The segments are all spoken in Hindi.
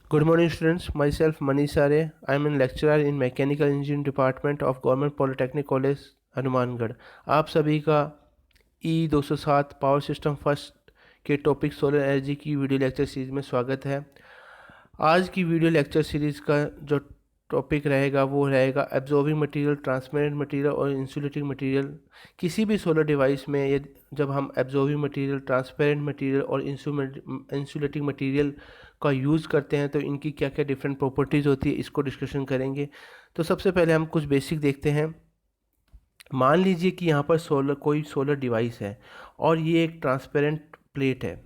Good morning, students. Myself Manish Sare. I am a lecturer in Mechanical Engineering Department of Government Polytechnic College, Hanumangarh. आप सभी का E207 पावर सिस्टम फर्स्ट के टॉपिक सोलर एनर्जी की वीडियो लेक्चर सीरीज में स्वागत है। आज की वीडियो लेक्चर सीरीज का जो टॉपिक रहेगा वो रहेगा एब्जॉर्बिंग मटेरियल, ट्रांसपेरेंट मटेरियल और इंसुलेटिंग मटेरियल। किसी भी सोलर डिवाइस में जब हम एब्जॉर्बिंग मटेरियल, ट्रांसपेरेंट मटेरियल और इंसुलेटिंग मटेरियल का यूज़ करते हैं तो इनकी क्या क्या डिफरेंट प्रॉपर्टीज़ होती है, इसको डिस्कशन करेंगे। तो सबसे पहले हम कुछ बेसिक देखते हैं। मान लीजिए कि यहाँ पर कोई सोलर डिवाइस है और ये एक ट्रांसपेरेंट प्लेट है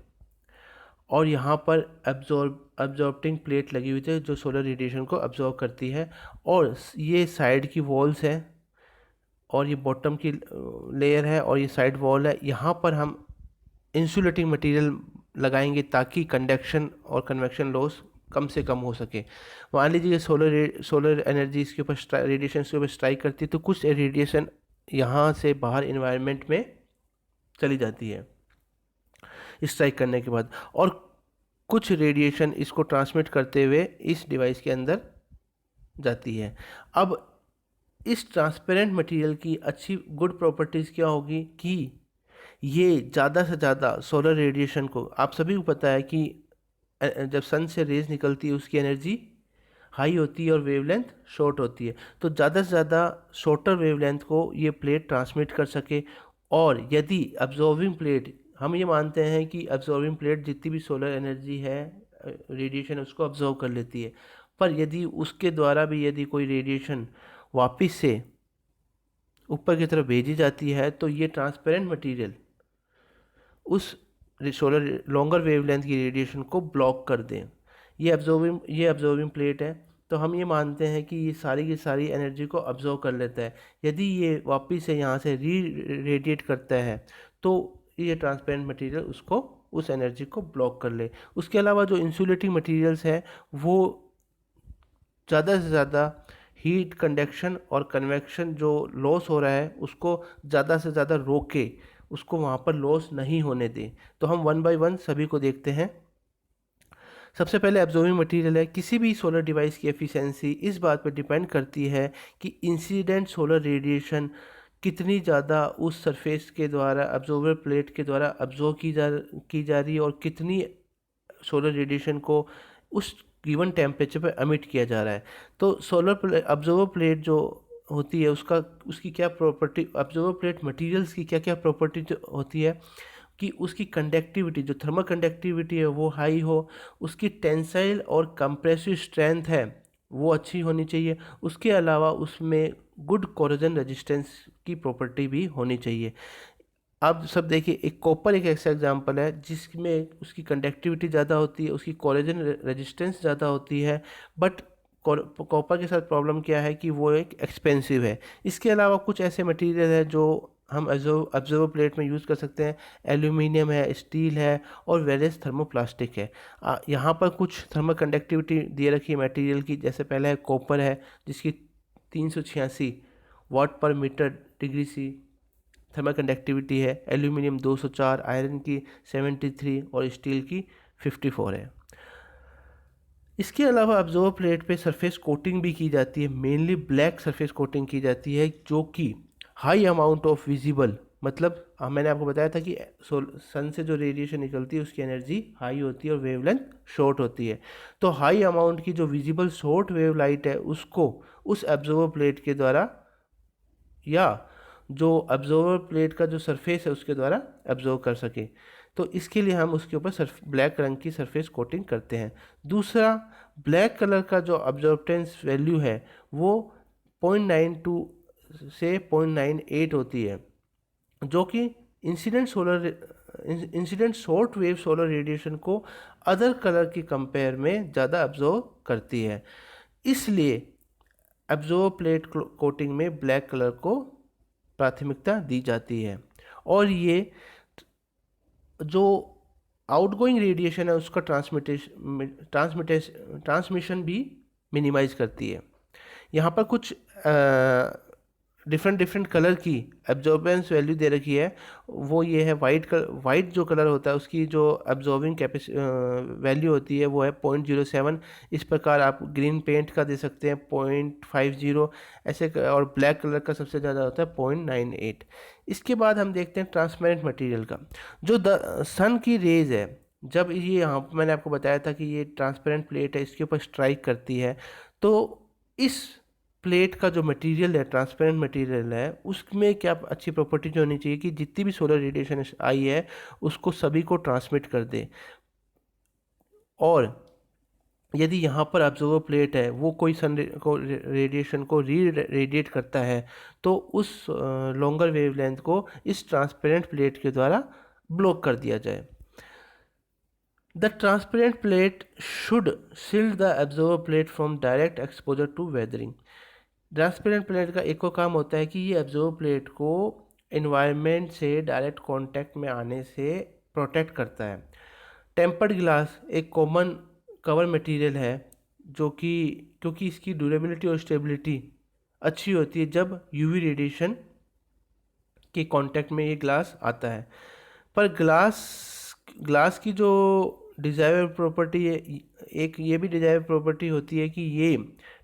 और यहाँ पर एब्जॉर्बिंग प्लेट लगी हुई है जो सोलर रेडिएशन को एब्जॉर्ब करती है, और ये साइड की वॉल्स है और ये बॉटम की लेयर है और ये साइड वॉल है। यहाँ पर हम इंसुलेटिंग मटेरियल लगाएंगे ताकि कंडक्शन और कन्वेक्शन लॉस कम से कम हो सके। मान लीजिए सोलर एनर्जी इसके ऊपर रेडिएशन इसके ऊपर स्ट्राइक करती है तो कुछ रेडिएशन यहाँ से बाहर इन्वायरमेंट में चली जाती है स्ट्राइक करने के बाद, और कुछ रेडिएशन इसको ट्रांसमिट करते हुए इस डिवाइस के अंदर जाती है। अब इस ट्रांसपेरेंट मटेरियल की अच्छी गुड प्रॉपर्टीज़ क्या होगी कि ये ज़्यादा से ज़्यादा सोलर रेडिएशन को, आप सभी को पता है कि जब सन से रेज निकलती है उसकी एनर्जी हाई होती है और वेवलेंथ शॉर्ट होती है, तो ज़्यादा से ज़्यादा शॉर्टर वेवलेंथ को ये प्लेट ट्रांसमिट कर सके। और यदि अब्जॉर्बिंग प्लेट, हम ये मानते हैं कि अब्जॉर्बिंग प्लेट जितनी भी सोलर एनर्जी है, रेडिएशन उसको अब्जॉर्ब कर लेती है, पर यदि उसके द्वारा भी यदि कोई रेडिएशन वापस से ऊपर की तरफ भेजी जाती है तो ये ट्रांसपेरेंट मटेरियल उस सोलर लॉन्गर वेवलेंथ की रेडिएशन को ब्लॉक कर दें। ये अब्जॉर्बिंग प्लेट है, तो हम ये मानते हैं कि ये सारी की सारी एनर्जी को अब्जॉर्ब कर लेता है। यदि ये वापस से यहाँ से रेडिएट करता है तो ये ट्रांसपेरेंट मटेरियल उसको उस एनर्जी को ब्लॉक कर ले। उसके अलावा जो इंसुलेटिंग मटेरियल्स हैं वो ज़्यादा से ज़्यादा हीट कंडक्शन और कन्वेक्शन जो लॉस हो रहा है उसको ज़्यादा से ज़्यादा रोके, उसको वहाँ पर लॉस नहीं होने दें। तो हम वन बाय वन सभी को देखते हैं। सबसे पहले एब्जॉर्बिंग मटेरियल है। किसी भी सोलर डिवाइस की एफिशिएंसी इस बात पर डिपेंड करती है कि इंसिडेंट सोलर रेडिएशन कितनी ज़्यादा उस सरफेस के द्वारा एब्जॉर्बर प्लेट के द्वारा अब्जॉर्ब की जा रही है और कितनी सोलर रेडिएशन को उस गिवन टेम्परेचर पर एमिट किया जा रहा है। तो सोलर ऑब्जर्वर प्लेट जो होती है उसकी क्या प्रॉपर्टी, ऑब्जर्वर प्लेट मटेरियल्स की क्या क्या प्रॉपर्टी होती है कि उसकी कंडक्टिविटी, जो थर्मल कंडक्टिविटी है वो हाई हो, उसकी टेंसाइल और कंप्रेसिव स्ट्रेंथ है वो अच्छी होनी चाहिए। उसके अलावा उसमें गुड कोरोजन रेजिस्टेंस की प्रॉपर्टी भी होनी चाहिए। आप सब देखिए, एक कॉपर एक ऐसा एग्जांपल है जिसमें उसकी कंडक्टिविटी ज़्यादा होती है, उसकी कोरोजन रेजिस्टेंस ज़्यादा होती है, बट कॉपर के साथ प्रॉब्लम क्या है कि वो एक एक्सपेंसिव है। इसके अलावा कुछ ऐसे मटेरियल है जो हम ऑब्जर्वर प्लेट में यूज़ कर सकते हैं। एल्यूमिनियम है, स्टील है और वेरियस थर्मोप्लास्टिक है। यहाँ पर कुछ थर्मल कंडक्टिविटी दे रखी है मटेरियल की। जैसे पहला है कॉपर है जिसकी 386 वाट पर metre degree C thermal conductivity है। एल्यूमिनियम 204, आयरन की 73 और स्टील की 54 है। इसके अलावा ऑब्जर्वर प्लेट पे सरफेस कोटिंग भी की जाती है, मेनली ब्लैक सरफेस कोटिंग की जाती है जो कि हाई अमाउंट ऑफ विजिबल, मतलब मैंने आपको बताया था कि सन से जो रेडिएशन निकलती है उसकी एनर्जी हाई होती है और वेवलेंथ शॉर्ट होती है। तो हाई अमाउंट की जो विजिबल शॉर्ट वेव लाइट है उसको उस ऑब्जर्वर प्लेट के द्वारा या जो ऑब्जर्वर प्लेट का जो सरफेस है उसके द्वारा एब्जॉर्व कर सके, तो इसके लिए हम उसके ऊपर ब्लैक रंग की सरफेस कोटिंग करते हैं। दूसरा, ब्लैक कलर का जो ऑब्जॉर्बटेंस वैल्यू है वो 0.92 से 0.98 होती है, जो कि incident short wave solar radiation को अदर कलर की कंपेयर में ज़्यादा एब्जॉर्व करती है। इसलिए एब्जॉर्व प्लेट कोटिंग में ब्लैक कलर को प्राथमिकता दी जाती है, और ये जो आउटगोइंग रेडिएशन है उसका ट्रांसमिशन भी मिनिमाइज करती है। यहाँ पर कुछ डिफरेंट डिफरेंट कलर की एब्जॉर्बेंस वैल्यू दे रखी है। वो ये है वाइट जो कलर होता है उसकी जो एब्जॉर्बिंग वैल्यू होती है वो है 0.07। इस प्रकार आप ग्रीन पेंट का दे सकते हैं 0.50 ऐसे और ब्लैक कलर का सबसे ज़्यादा होता है 0.98। इसके बाद हम देखते हैं ट्रांसपेरेंट मटेरियल का। जो सन की रेज है, जब ये यहाँ मैंने आपको बताया था कि ये ट्रांसपेरेंट प्लेट है, इसके ऊपर स्ट्राइक करती है तो इस प्लेट का जो मटेरियल है, ट्रांसपेरेंट मटेरियल है, उसमें क्या अच्छी प्रॉपर्टीज होनी चाहिए कि जितनी भी सोलर रेडिएशन आई है उसको सभी को ट्रांसमिट कर दे। और यदि यहाँ पर ऑब्जर्वर प्लेट है वो कोई सन को रेडिएशन को री रेडिएट करता है तो उस लॉन्गर वेवलेंथ को इस ट्रांसपेरेंट प्लेट के द्वारा ब्लॉक कर दिया जाए। The transparent plate should shield the observer plate from direct exposure to weathering. Transparent plate का एक और काम होता है कि ये ऑब्जर्वर प्लेट को एनवायरनमेंट से डायरेक्ट कांटेक्ट में आने से प्रोटेक्ट करता है। टेम्पर्ड ग्लास एक कॉमन कवर मटेरियल है जो कि क्योंकि इसकी ड्यूरेबिलिटी और स्टेबिलिटी अच्छी होती है जब यूवी रेडिएशन के कांटेक्ट में ये ग्लास आता है। पर ग्लास की जो डिज़ायरेबल प्रॉपर्टी है, एक ये भी डिज़ायरेबल प्रॉपर्टी होती है कि ये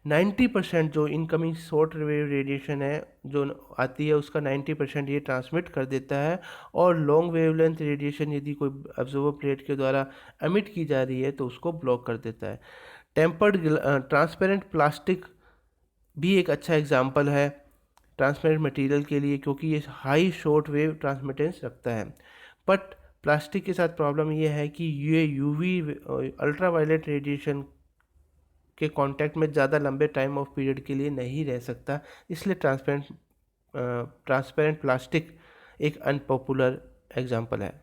90% जो इनकमिंग शॉर्ट वेव रेडिएशन है जो आती है उसका 90% ये ट्रांसमिट कर देता है। और लॉन्ग वेवलेंथ रेडिएशन यदि कोई ऑब्जर्वर प्लेट के द्वारा एमिट की जा रही है तो उसको ब्लॉक कर देता है। टेम्पर्ड ट्रांसपेरेंट प्लास्टिक भी एक अच्छा एग्जाम्पल है ट्रांसपेरेंट मटेरियल के लिए क्योंकि ये हाई शॉर्ट वेव ट्रांसमिटेंस रखता है। बट प्लास्टिक के साथ प्रॉब्लम ये है कि ये यूवी अल्ट्रावायलेट रेडिएशन के कांटेक्ट में ज़्यादा लंबे टाइम ऑफ पीरियड के लिए नहीं रह सकता, इसलिए ट्रांसपेरेंट प्लास्टिक एक अनपॉपुलर एग्जांपल है।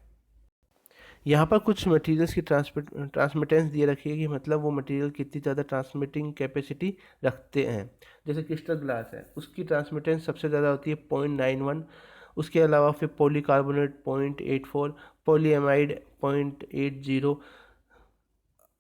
यहाँ पर कुछ मटेरियल्स की ट्रांसमिटेंस दिए रखी है कि मतलब वो मटेरियल कितनी ज़्यादा ट्रांसमिटिंग कैपेसिटी रखते हैं। जैसे क्रिस्टल ग्लास है उसकी ट्रांसमिटेंस सबसे ज़्यादा होती है 0.91। उसके अलावा फिर पॉलीकार्बोनेट 0.84, पॉलीएमाइड 0.80।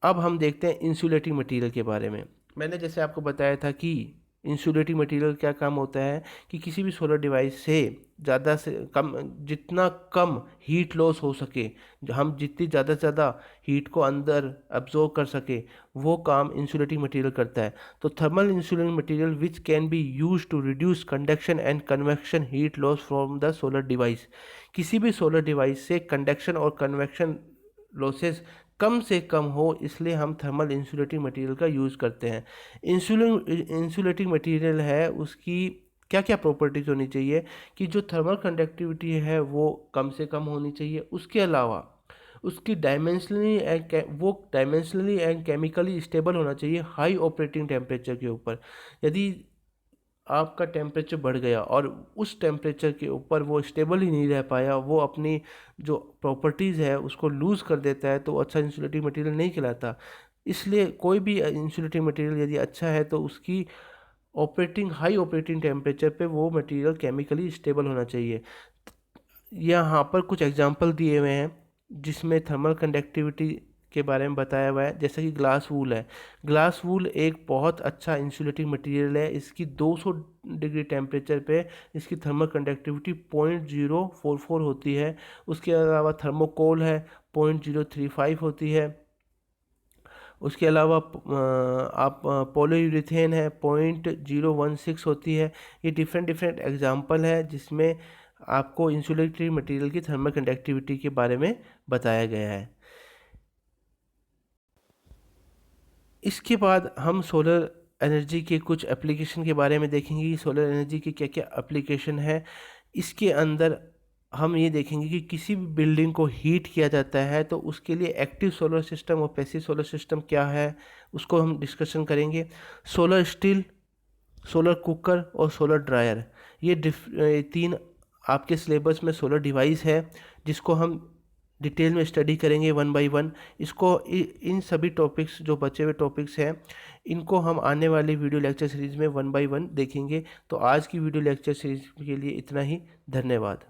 अब हम देखते हैं इंसुलेटिंग मटेरियल के बारे में। मैंने जैसे आपको बताया था कि इंसुलेटिंग मटेरियल क्या काम होता है कि किसी भी सोलर डिवाइस से ज़्यादा से कम जितना कम हीट लॉस हो सके, हम जितनी ज़्यादा से ज़्यादा हीट को अंदर अब्जॉर्व कर सके वो काम इंसुलेटिंग मटेरियल करता है। तो thermal insulating material which can be use to reduce conduction and convection heat loss from the solar device. किसी भी सोलर डिवाइस से कंडक्शन और कन्वेक्शन लॉसेस कम से कम हो इसलिए हम थर्मल इंसुलेटिंग मटेरियल का यूज़ करते हैं। इंसुलेटिंग मटेरियल है उसकी क्या क्या प्रॉपर्टीज़ होनी चाहिए कि जो थर्मल कंडक्टिविटी है वो कम से कम होनी चाहिए। उसके अलावा उसकी डायमेंशनली एंड केमिकली स्टेबल होना चाहिए हाई ऑपरेटिंग टेम्परेचर के ऊपर। यदि आपका टेम्परेचर बढ़ गया और उस टेम्परेचर के ऊपर वो स्टेबल ही नहीं रह पाया, वो अपनी जो प्रॉपर्टीज़ है उसको लूज़ कर देता है तो वो अच्छा इंसुलेटिंग मटेरियल नहीं कहलाता। इसलिए कोई भी इंसुलेटिंग मटेरियल यदि अच्छा है तो उसकी हाई ऑपरेटिंग टेम्परेचर पे वो मटेरियल केमिकली स्टेबल होना चाहिए। यहाँ पर कुछ एग्जांपल दिए हुए हैं जिसमें थर्मल कंडक्टिविटी के बारे में बताया हुआ है। जैसे कि ग्लास वूल है। ग्लास वूल एक बहुत अच्छा इंसुलेटिंग मटेरियल है। इसकी 200 डिग्री टेम्परेचर पे इसकी थर्मल कंडक्टिविटी 0.044 होती है। उसके अलावा थर्मोकोल है 0.035 होती है। उसके अलावा आप पॉलीयूरेथेन है 0.016 होती है। ये डिफरेंट एग्जाम्पल है जिसमें आपको इंसुलेटरी मटेरियल की थर्मल कंडक्टिविटी के बारे में बताया गया है। इसके बाद हम सोलर एनर्जी के कुछ एप्लीकेशन के बारे में देखेंगे कि सोलर एनर्जी की क्या क्या एप्लीकेशन है। इसके अंदर हम ये देखेंगे कि किसी भी बिल्डिंग को हीट किया जाता है तो उसके लिए एक्टिव सोलर सिस्टम और पैसिव सोलर सिस्टम क्या है उसको हम डिस्कशन करेंगे। सोलर स्टील, सोलर कुकर और सोलर ड्रायर, ये तीन आपके सिलेबस में सोलर डिवाइस है जिसको हम डिटेल में स्टडी करेंगे 1 बाय 1। इन सभी टॉपिक्स जो बचे हुए टॉपिक्स हैं इनको हम आने वाली वीडियो लेक्चर सीरीज़ में 1 बाय 1 देखेंगे। तो आज की वीडियो लेक्चर सीरीज़ के लिए इतना ही। धन्यवाद।